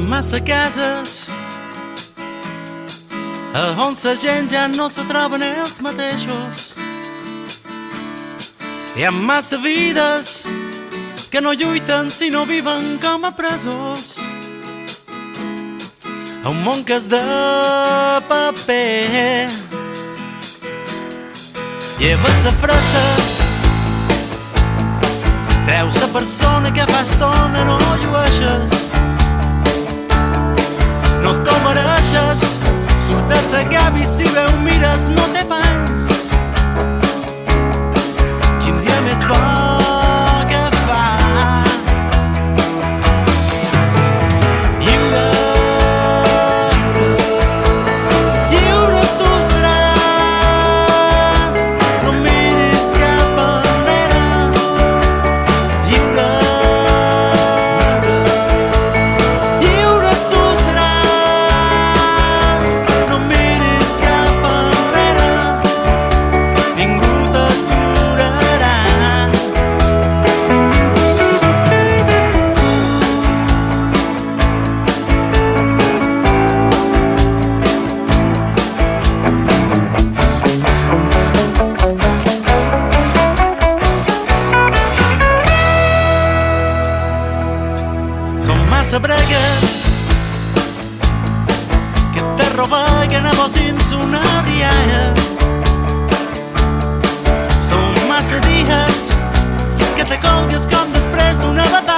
massa cases on la gent ja no se troben els mateixos. Hi ha massa vides que no lluiten si no viven com a presos. Un món que és de paper. Lleva't la fressa, treus la persona que fa estona no llueixes. No t'ho mereixes, surt de la gavi si veu mires no té pany. Quin dia més bo que fa. Lliure, lliure tu seràs, no miris cap enrere. Lliure, lliure tu seràs, no miris cap enrere. Ningú t'aturarà. Són massa bregues que te roben a vos dins una rialla. Són massa dies que te colgues com després d'una batalla.